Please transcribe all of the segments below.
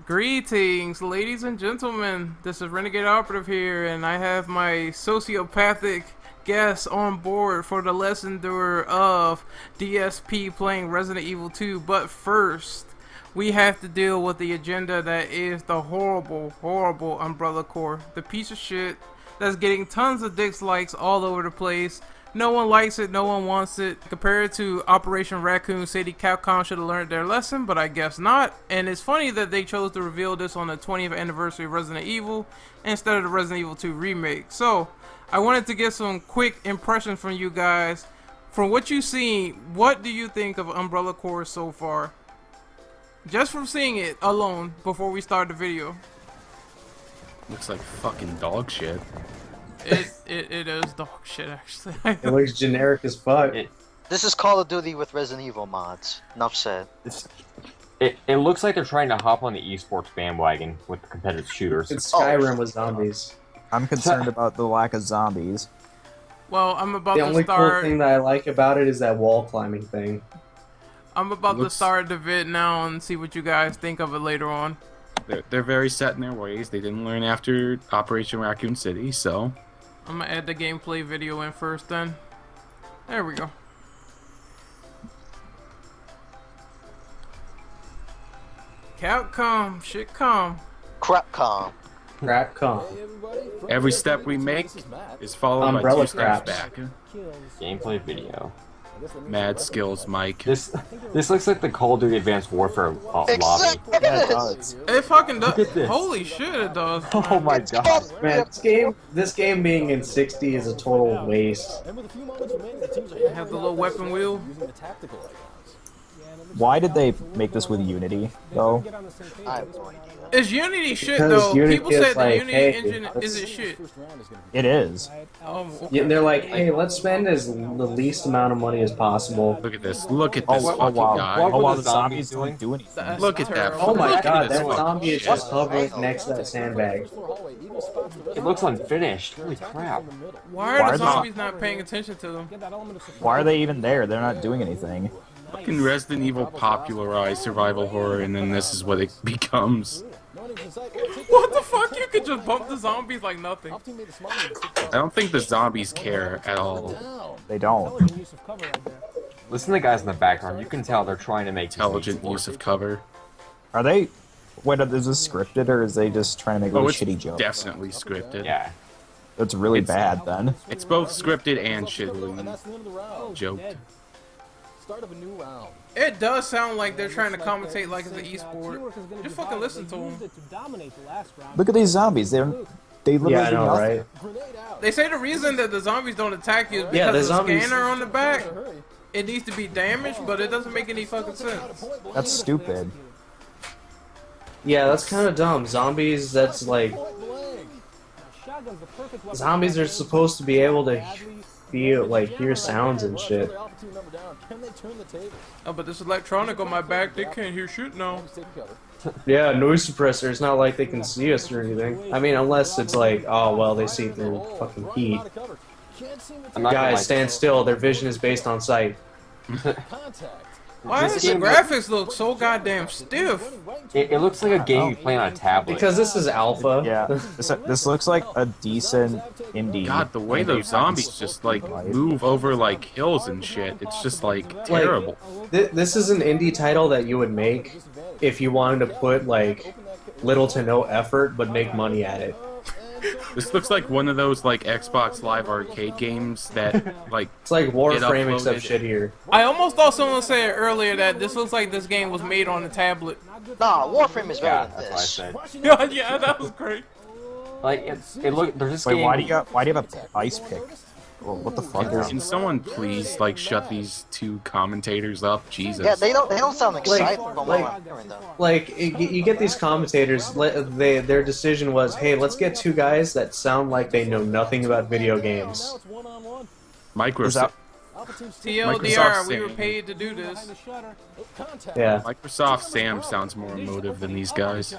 Greetings, ladies and gentlemen. This is Renegade Operative here, and I have my sociopathic guest on board for the lesson tour of DSP playing Resident Evil 2. But first, we have to deal with the agenda that is the horrible, horrible Umbrella Corps. The piece of shit that's getting tons of dislikes all over the place. No one likes it, no one wants it. Compared to Operation Raccoon City, Capcom should have learned their lesson, but I guess not. And it's funny that they chose to reveal this on the 20th anniversary of Resident Evil instead of the Resident Evil 2 remake. So, I wanted to get some quick impressions from you guys. From what you've seen, what do you think of Umbrella Corps so far? Just from seeing it alone before we start the video. Looks like fucking dog shit. It is dog shit, actually. It looks generic as fuck. This is Call of Duty with Resident Evil mods. Enough said. It looks like they're trying to hop on the esports bandwagon with the competitive shooters. It's Skyrim with zombies. I'm concerned about the lack of zombies. Well, I'm about The to only start. cool thing that I like about it is that wall climbing thing. I'm about to start the vid now and see what you guys think of it later on. They're very set in their ways. They didn't learn after Operation Raccoon City, so... I'm gonna add the gameplay video in first then. There we go. Capcom, shitcom. Crapcom. Crapcom. Every step we make is followed Umbrella by two steps craps. back. Gameplay video. Mad skills, Mike. This looks like the Call of Duty Advanced Warfare lobby. Exactly. Yeah, it does. It fucking does. Look at this. Holy shit, it does. Oh my god. Man, this game being in 60 is a total waste. Have the little weapon wheel. Why did they make this with Unity, though? I have no idea. It's Unity shit Because though. Unity People is said the like, Unity hey, engine let's- isn't shit. It is. Yeah, they're like, hey, let's spend the least amount of money as possible. Look at this. Look at Oh, this oh fucking wow. guy. What Oh were wow, the the zombies zombies don't do anything. That's Look at that. terrible. Oh my Look at god, this that fucking zombie is shit. just hovering next to that sandbag. It looks unfinished. Holy crap. Why are the zombies not paying attention to them? Why are they even there? They're not doing anything. Fucking Resident Evil popularized survival horror, and then this is what it becomes. What the fuck? You could just bump the zombies like nothing. I don't think the zombies care at all. They don't. Listen to the guys in the background. You can tell they're trying to make this Intelligent use of cover. Are they... Wait, is this scripted, or is they just trying to make Oh, really it's shitty jokes? definitely scripted. Yeah. That's really It's- bad, then. It's both scripted and shittily joked. It does sound like they're trying to commentate like it's an esport. Just fucking listen to them. Look at these zombies. They literally Yeah, I do know, nothing. right? They say the reason that the zombies don't attack you is because Yeah, the of the zombies- scanner on the back. It needs to be damaged, but it doesn't make any fucking sense. That's stupid. Yeah, that's kind of dumb. Zombies, that's like... Zombies are supposed to be able to feel, like, hear sounds and shit. Oh, but this electronic on my back, they can't hear shit now. Yeah, noise suppressor. It's not like they can see us or anything. I mean, unless it's like, oh, well, they see through fucking heat. I'm not gonna lie. Guys, stand still. Their vision is based on sight. Why This does the game- graphics look so goddamn stiff? It looks like a game you play on a tablet. Because this is alpha. Yeah. This looks like a decent indie. God, the way those zombies just like move over like hills and shit, it's just like terrible. This is an indie title that you would make if you wanted to put, like, little to no effort, but make money at it. This looks like one of those like Xbox Live Arcade games that like It's like Warframe, uploaded. except shittier. I almost thought someone said earlier that this looks like this game was made on a tablet. Nah, Warframe is Yeah, better than that's what I this. said. Yeah, that was great. Like it look. There's this Wait, game. why do you have an ice pick? Well, what the fuck is... Can someone please like shut these two commentators up? Jesus. Yeah, they don't sound excited from what I'm hearing though. Like, you get these commentators, their decision was, hey, let's get two guys that sound like they know nothing about video games. Microsoft. TLDR, we were paid to do this. Yeah. Microsoft Sam sounds more emotive than these guys.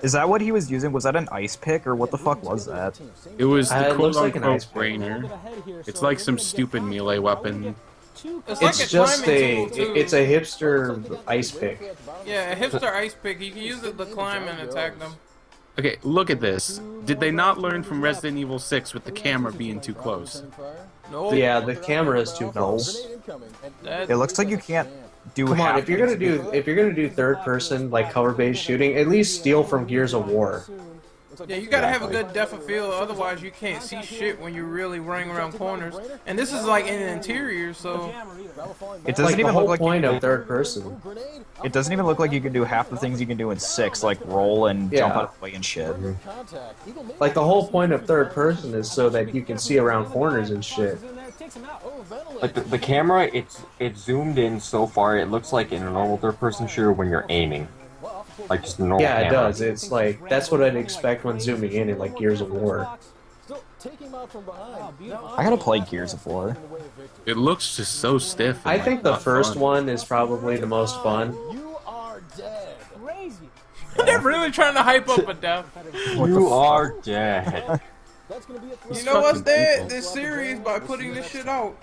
Is that what he was using? Was that an ice pick, or what the fuck was that? It was the It looks like an quote-unquote ice pick. brainer. It's like some stupid melee weapon It's like It's a just climbing tool, too. it's a hipster ice pick. Yeah, a hipster ice pick. You can use it to climb and attack them. Okay, look at this. Did they not learn from Resident Evil 6 with the camera being too close? No. Yeah, the camera is too close. That, It looks like you can't do. Come on, half if you're gonna do third person like cover based shooting, at least steal from Gears of War. yeah, you gotta have a good depth of field, otherwise you can't see shit when you're really running around corners. And this is like in the interior, so It doesn't Like the even whole look like point you of can, third person. it doesn't even look like you can do half the things you can do in 6, like roll and jump Yeah. out of the way and shit. Like the whole point of third person is so that you can see around corners and shit. Like the camera, it's zoomed in so far. It looks like in a normal third-person shooter when you're aiming, like just a normal Yeah, it camera. does. It's like that's what I'd expect when zooming in like Gears of War. I gotta play Gears of War. It looks just so stiff. and, I like, think the not first fun. one is probably the most fun. they're really trying to hype up a death. You are dead. You know what's fucking dead? people. This series by putting this shit out.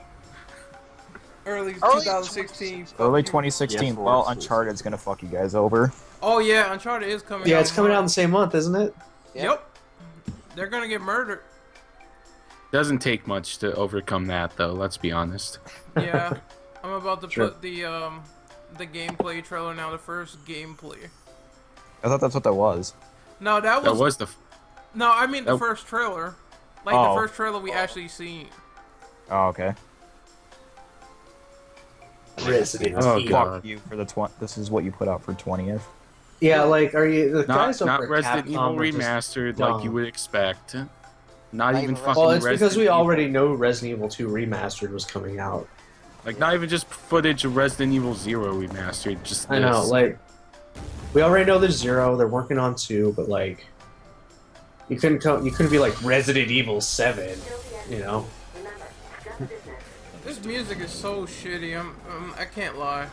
Early Early 2016. Early Fuck you. 2016. Yes, Well, Lord. Uncharted's gonna fuck you guys over. Oh yeah, Uncharted is coming out. Yeah, it's coming out in March. the same month, isn't it? Yep. They're gonna get murdered. Doesn't take much to overcome that, though. Let's be honest. Yeah. I'm about to Sure. put the gameplay trailer now, the first gameplay. I thought that's what that was. No, that That was, was the. no, I mean the that- first trailer. Like Oh. the first trailer we actually seen. Oh, okay. Resident Oh, Evil. God. Fuck you for the This is what you put out for 20th. Yeah, like are you the Not, guys over not at Resident Capcom Evil are just remastered dumb. like you would expect. Not even even fucking Well, it's Resident because we Evil. already know Resident Evil 2 Remastered was coming out. Like, not even just footage of Resident Evil 0 remastered, just I know, this. like we already know there's 0. They're working on 2, but like you couldn't be like Resident Evil 7, you know? This music is so shitty. I can't lie.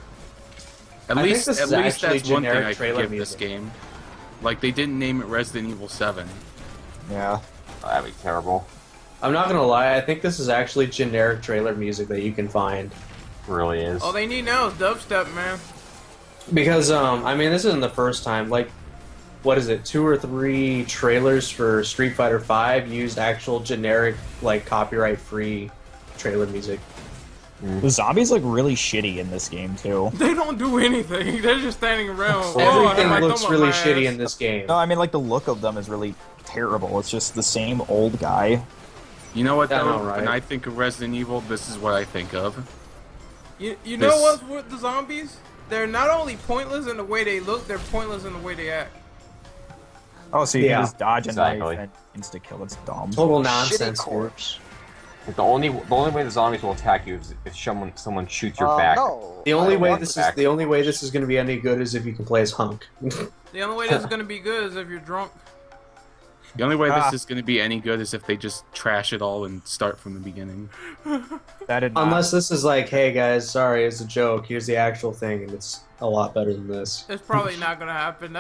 At I think least, this at is least actually that's one thing generic I could trailer give music. this game. Like, they didn't name it Resident Evil 7. Yeah. That'd be terrible. I'm not gonna lie, I think this is actually generic trailer music that you can find. It really is. All they need now is dubstep, man. Because I mean this isn't the first time, like what is it, 2 or 3 trailers for Street Fighter V used actual generic, like copyright free trailer music. The zombies look really shitty in this game too. They don't do anything. They're just standing around. Oh, I Everything had my looks thumb up really my shitty ass. in this game. No, I mean like the look of them is really terrible. It's just the same old guy. You know what, Yeah, though? no, right. When I think of Resident Evil, this is what I think of. You This- know what's with the zombies? They're not only pointless in the way they look, they're pointless in the way they act. Oh, so you Yeah, can just dodge a exactly. knife and insta kill. It's dumb. Total Shitty nonsense, dude. corpse. Like, the only way the zombies will attack you is if someone shoots your back. No. The only I way want this that. is the only way this is going to be any good is if you can play as Hunk. The only way this is gonna be good is if you're drunk. The only way Ah. this is going to be any good is if they just trash it all and start from the beginning. That did not. Unless this is like, hey guys, sorry, it's a joke. Here's the actual thing, and it's a lot better than this. It's probably not gonna happen.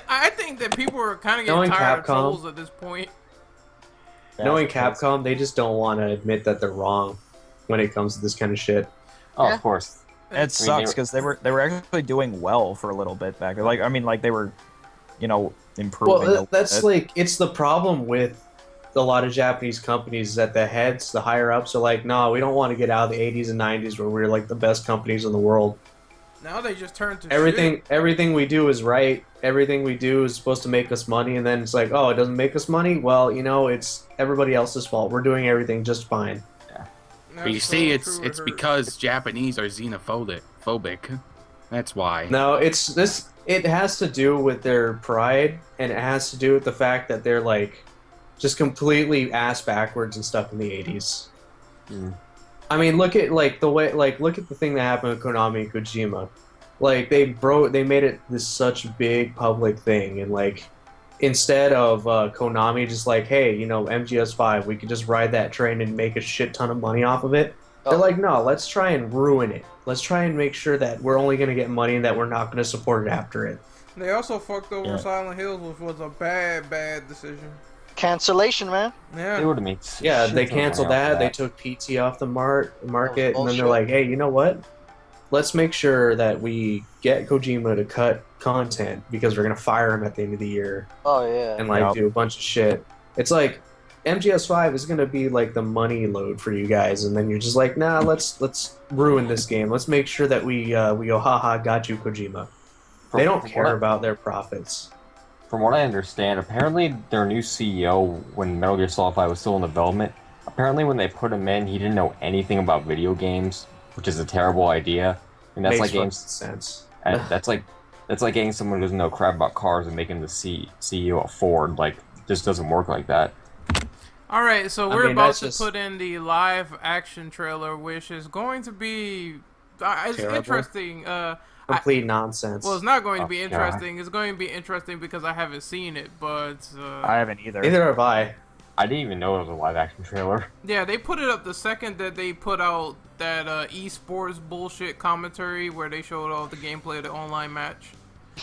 I think that people are kind of getting Knowing tired of Capcom- trolls at this point. Knowing Capcom, they just don't want to admit that they're wrong when it comes to this kind of shit. Oh, Yeah. of course. It I mean, sucks because they were actually doing well for a little bit back there. Like I mean, like they were, you know, improving. a Well, that's bit. like it's the problem with a lot of Japanese companies is that the heads, the higher ups, are like, no, we don't want to get out of the 80s and 90s where we were like the best companies in the world. Now they just turn to Everything we do is right. Everything we do is supposed to make us money, and then it's like, oh, it doesn't make us money. Well, you know, it's everybody else's fault. We're doing everything just fine. Shit. But you see, it's because Japanese are xenophobic. That's why. No, it's this. It has to do with their pride, and it has to do with the fact that they're like just completely ass backwards and stuff in the 80s. Mm. I mean, look at like the way, like look at the thing that happened with Konami and Kojima. Like they made it this such big public thing, and like instead of Konami just like, hey, you know, MGS5, we could just ride that train and make a shit ton of money off of it. They're like, no, let's try and ruin it. Let's try and make sure that we're only going to get money and that we're not going to support it after it. They also fucked over Yeah. Silent Hills, which was a bad decision. Cancellation, man. They Yeah. would have made. Yeah, shit they ton of canceled money off that. They took PT off the market, and then bullshit. they're like, "Hey, you know what? Let's make sure that we get Kojima to cut content because we're gonna fire him at the end of the year Oh yeah. and like Yep. do a bunch of shit." It's like MGS5 is gonna be like the money load for you guys, and then you're just like, "Nah, let's ruin this game. Let's make sure that we go, haha, got you, Kojima." They don't From care what I- about their profits. From what I understand, apparently their new CEO, when Metal Gear Solid 5 was still in development, apparently when they put him in, he didn't know anything about video games, which is a terrible idea. And that's Makes like fucking games. sense. And that's like getting someone who doesn't know crap about cars and making the CEO of Ford. Like, it just doesn't work like that. All right, so I we're mean, about that's to just- put in the live action trailer, which is going to be it's Terrible. interesting. Complete nonsense. Well, it's not going to Oh, be God. interesting. It's going to be interesting because I haven't seen it, but I haven't either. Neither have I. I didn't even know it was a live action trailer. yeah, they put it up the second that they put out that esports bullshit commentary where they showed all the gameplay of the online match.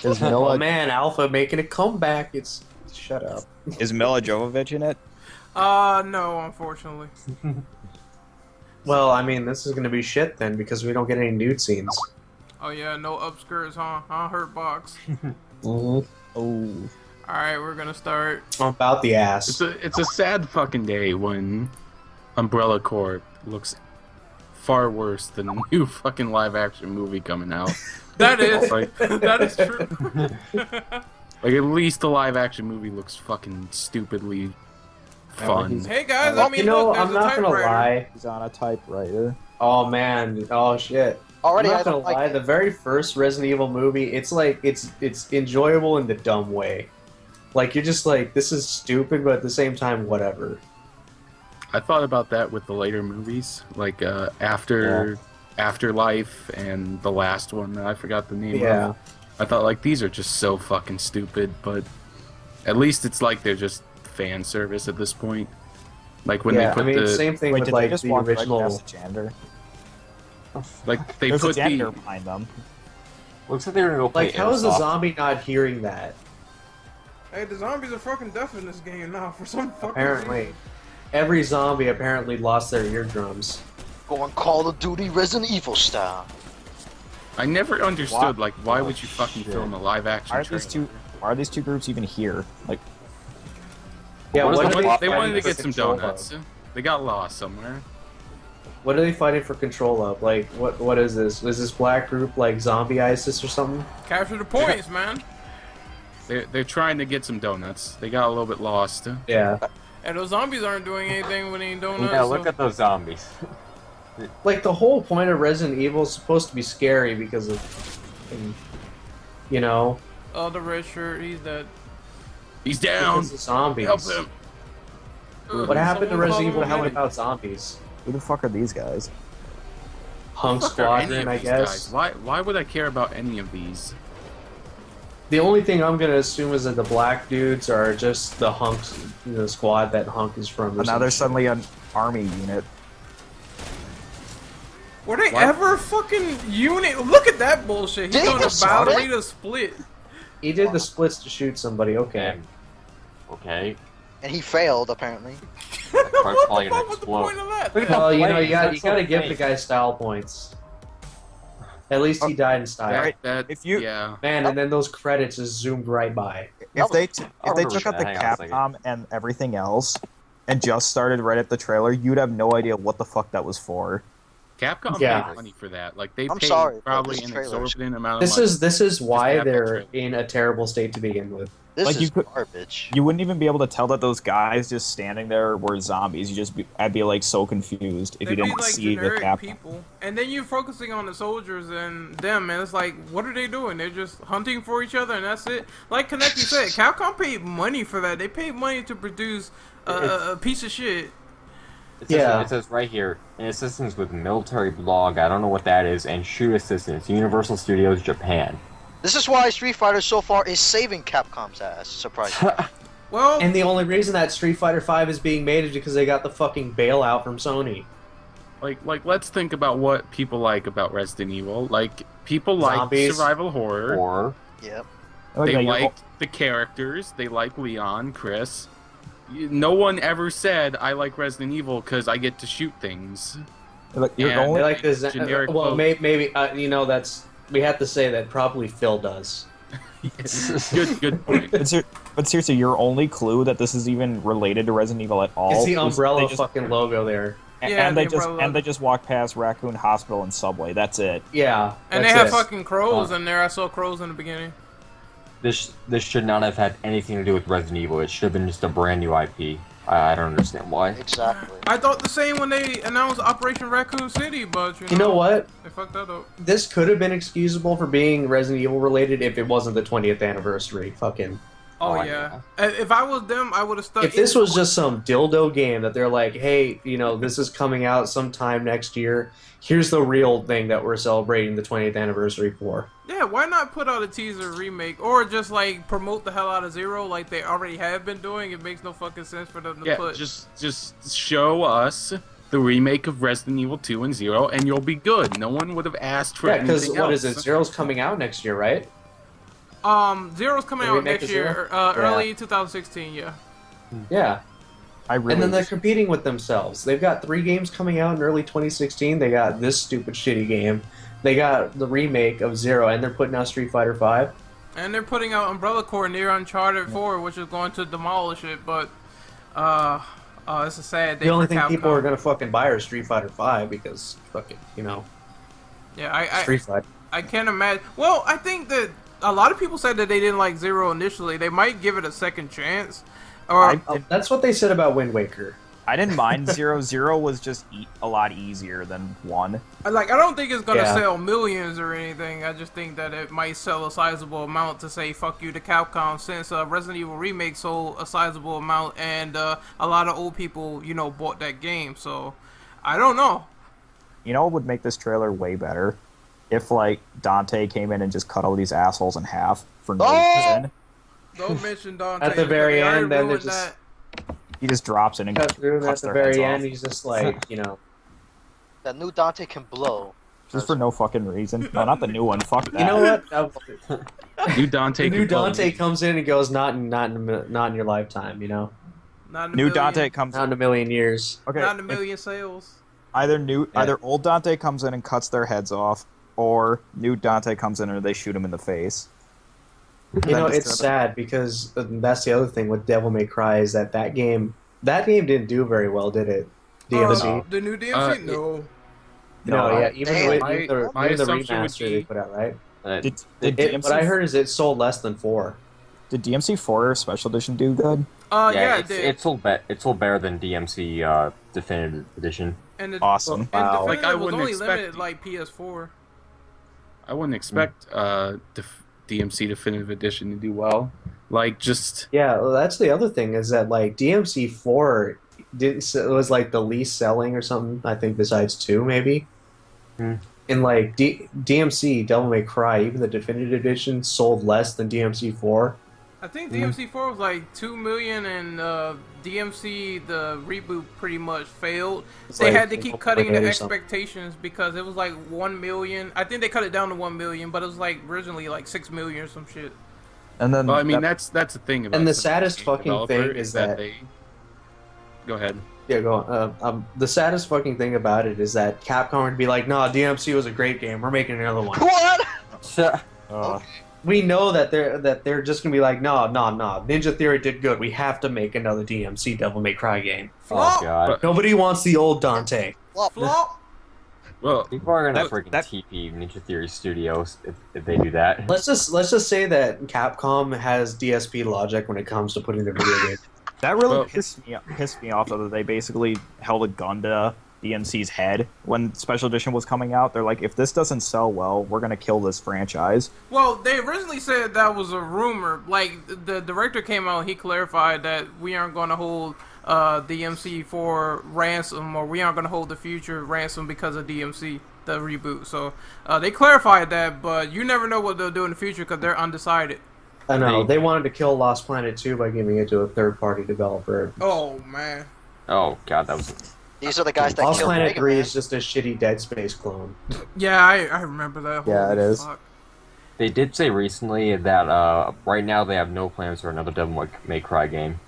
Is Oh Mila man, Alpha making a comeback. It's shut up. Jovovich in it? No, unfortunately. Well, I mean, this is gonna be shit then because we don't get any nude scenes. Oh yeah, no upskirts, huh? Hurt box. Oh. All right, we're gonna start. About the ass. It's a sad fucking day when Umbrella Corp looks far worse than a new fucking live action movie coming out. That is Like, that is true. like at least the live action movie looks fucking stupidly fun. Hey guys, I mean, You know, look, there's I'm a not gonna typewriter. lie. He's on a typewriter. Oh man. Oh shit. Already, I'm I not gonna don't like lie. it. The very first Resident Evil movie, it's like it's enjoyable in the dumb way. Like you're just like, this is stupid, but at the same time, whatever. I thought about that with the later movies, like Afterlife and the last one that I forgot the name Yeah. of. I thought like these are just so fucking stupid, but at least it's like they're just fan service at this point. Like when Yeah, they put I mean, the same thing Wait, with did like they just the walk right original. past the janitor? like they There's a put janitor the behind them. Looks like they're gonna go play Like, how is a Airsoft. zombie not hearing that? Hey, the zombies are fucking deaf in this game now for some fucking Apparently, reason. every zombie apparently lost their eardrums. Going Call of Duty Resident Evil style. I never understood like why would you fucking shit. film a live action Why are these two groups even here? Like, Yeah, What is what the are plot They fighting wanted to for get some control of? donuts. They got lost somewhere. What are they fighting for control of? Like, what is this? Is this black group like zombie ISIS or something? Capture the points, man. They're trying to get some donuts. They got a little bit lost. Yeah. And those zombies aren't doing anything when they ain't donuts. Yeah, look so- at those zombies. Like, the whole point of Resident Evil is supposed to be scary because of, you know, Oh, the red shirt, he's dead. He's down. because of zombies. Help him. What happened to Someone Resident Evil follow 1 me. about zombies? who the fuck are these guys? Hunk Fuck are any Squadron, of I these guess. guys? Why would I care about any of these? The only thing I'm gonna assume is that the black dudes are just the Hunks, the squad that Hunk is from. or And now some there's shit. suddenly an army unit. Were they What? ever fucking unit? Look at that bullshit. He's Did doing you a saw that? ballerina split. He did the splits to shoot somebody. Okay. And, okay. And he failed, apparently. what probably the gonna fuck was the explode. point of that? Look at Well, you know, Flames, you that's gotta so give the fake. guy style points. At least he died in style. If you- yeah. Man, and then those credits just zoomed right by. If they I'll if they remember took out the that. Hang on a second. Capcom and everything else, and just started right at the trailer, you'd have no idea what the fuck that was for. Capcom Yeah. paid money for that. Like they I'm paid sorry, but probably this an trailer is- exorbitant amount of This money. is why have that they're trailer. in a terrible state to begin with. This Like, is you could- garbage. You wouldn't even be able to tell that those guys just standing there were zombies. I'd be like so confused if They'd you be didn't like see the generic Capcom. people, and then you're focusing on the soldiers and them, and it's like, what are they doing? They're just hunting for each other, and that's it. Like Kaneki said, Capcom paid money for that. They paid money to produce a piece of shit. It says, Yeah. It says right here, in assistance with military blog, I don't know what that is, and shoot assistance, Universal Studios Japan. This is why Street Fighter so far is saving Capcom's ass. Surprisingly. Well, And the only reason that Street Fighter V is being made is because they got the fucking bailout from Sony. Like let's think about what people like about Resident Evil. Like people like Zombies. survival horror. Or Yep. Like, They you're- like the characters. They like Leon, Chris. No one ever said I like Resident Evil because I get to shoot things. Like, you're Yeah, They only like this. generic Well, quote. maybe that's we have to say that probably Phil does. Good point. but seriously, your only clue that this is even related to Resident Evil at all It's the is umbrella they just, fucking logo there. Yeah, and the they just umbrella. and they just walk past Raccoon Hospital and Subway. That's it. Yeah, And they that's have it. fucking crows in there. I saw crows in the beginning. This should not have had anything to do with Resident Evil. It should have been just a brand new IP. I don't understand why. Exactly. I thought the same when they announced Operation Raccoon City, but You know what? They fucked that up. This could have been excusable for being Resident Evil related if it wasn't the 20th anniversary. Fucking. Oh, Oh, yeah. If I was them, I would have stuck. If this was just some dildo game that they're like, hey, this is coming out sometime next year. Here's the real thing that we're celebrating the 20th anniversary for. Yeah, why not put out a teaser remake or just like promote the hell out of Zero like they already have been doing? It makes no fucking sense for them to Yeah, put. just show us the remake of Resident Evil 2 and 0, and you'll be good. No one would have asked for Yeah, because anything what else. is it? Zero's coming out next year, right? Zero's coming The out remake next of year, Zero? early 2016. Yeah. Yeah. I really And then they're wish- competing with themselves. They've got 3 games coming out in early 2016. They got this stupid shitty game. They got the remake of Zero, and they're putting out Street Fighter 5. And they're putting out Umbrella Corps near Uncharted 4, which is going to demolish it. But it's a sad day The only for thing Capcom. people are gonna fucking buy are Street Fighter 5 because fucking Yeah, I Street Fighter. I can't imagine. Well, I think that a lot of people said that they didn't like Zero initially. They might give it a second chance. Or That's what they said about Wind Waker. I didn't mind Zero. Zero was just a lot easier than 1. I don't think it's gonna Yeah. sell millions or anything. I just think that it might sell a sizable amount to say fuck you to Capcom, since Resident Evil Remake sold a sizable amount and a lot of old people, bought that game. So I don't know. You know what would make this trailer way better? If, like, Dante came in and just cut all these assholes in half for no reason. Don't mention Dante. At the very because they end, then ruined they just- that. He just drops in and Cut through, and at cuts the their very heads end, off. he's just like, That new Dante can blow. Just for no fucking reason. No, not the new one. Fuck that. you know what? New Dante. The new could blow Dante me. comes in and goes, not in your lifetime, Not in a New million, Dante comes not in a million years. Okay, Not in a if million sales. either old Dante comes in and cuts their heads off, or new Dante comes in and they shoot him in the face. It's sad because that's the other thing with Devil May Cry is that game didn't do very well, did it? DMC. The new DMC? No. No, yeah, even Damn. with My even the assumption would remaster be- they put out, right? Did What I heard is it sold less than 4. Did DMC 4 Special Edition do good? Yeah, it's, it did. it's sold better than DMC Definitive Edition. And the, Awesome. And Wow. Definitive Like, I was wouldn't only expect limited it. like PS4. I wouldn't expect DMC Definitive Edition to do well. Like, just Yeah, well, that's the other thing is that like DMC 4 was like the least selling or something. I think besides 2 maybe. And like DMC Devil May Cry, even the definitive edition sold less than DMC 4. I think DMC 4 was like 2 million, and DMC the reboot pretty much failed. It's They like had to keep cutting the 1.8 or something. expectations because it was like 1 million. I think they cut it down to 1 million, but it was like originally like 6 million or some shit. And then well, I mean that's the thing about And the some saddest game fucking developer thing is that- they go ahead. Yeah, go on. The saddest fucking thing about it is that Capcom would be like, "Nah, DMC was a great game. We're making another one." What? We know that they're just gonna be like, "No, no, no. Ninja Theory did good. We have to make another DMC Devil May Cry game." Flop, Oh god. Nobody wants the old Dante. Flop. flop. Well, People are gonna That- freaking that- TP Ninja Theory Studios if they do that. Let's just say that Capcom has DSP logic when it comes to putting their video games. that really Well- pissed me off though, that they basically held a gun to DMC's head when Special Edition was coming out. They're like, if this doesn't sell well, we're gonna kill this franchise. Well, they originally said that was a rumor. Like the director came out, he clarified that we aren't going to hold DMC for ransom, or we aren't going to hold the future ransom because of DMC, the reboot. So they clarified that, but you never know what they'll do in the future because they're undecided. I know they wanted to kill Lost Planet 2 by giving it to a third-party developer. Oh man. Oh god, that was These are the guys that Lost killed Planet Mega 3 Man. is just a shitty Dead Space clone. Yeah, I remember that. Yeah, Holy it is. fuck. They did say recently that right now they have no plans for another Devil May Cry game.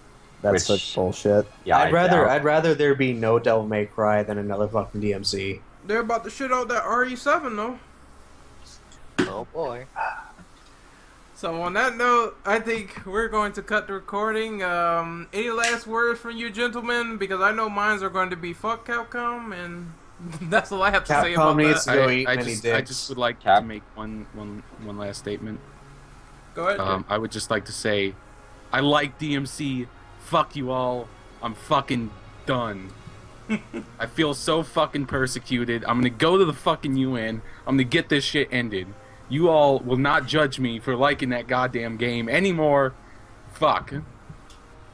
That's Which- such bullshit. Yeah, I'd rather doubt- I'd rather there be no Devil May Cry than another fucking DMC. They're about to shit out that RE7 though. Oh boy. So on that note, I think we're going to cut the recording. Any last words from you gentlemen? Because I know mines are going to be fuck Capcom, and that's all I have to say about Capcom needs that. to go eat I many just, dicks. I just would like Cap- to make one last statement. Go ahead. I would just like to say, I like DMC. Fuck you all. I'm fucking done. I feel so fucking persecuted. I'm gonna go to the fucking UN. I'm gonna get this shit ended. You all will not judge me for liking that goddamn game anymore. Fuck.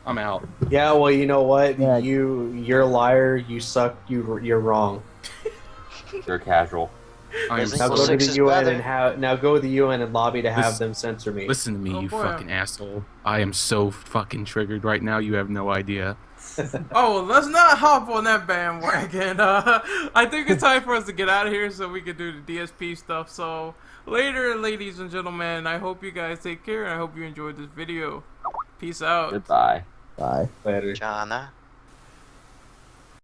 I'm out. Yeah, well, you know what? Yeah. You're a liar. You suck. You're wrong. You're casual. I am Resident Now Evil go to 6 the is UN better. and now go to the UN and lobby to have Listen- them censor me. Listen to me, Oh, you boy. fucking asshole. I am so fucking triggered right now. You have no idea. Oh, well, let's not hop on that bandwagon. I think it's time for us to get out of here so we can do the DSP stuff. So later, ladies and gentlemen, I hope you guys take care and I hope you enjoyed this video. Peace out. Goodbye. Bye. Later. Jana.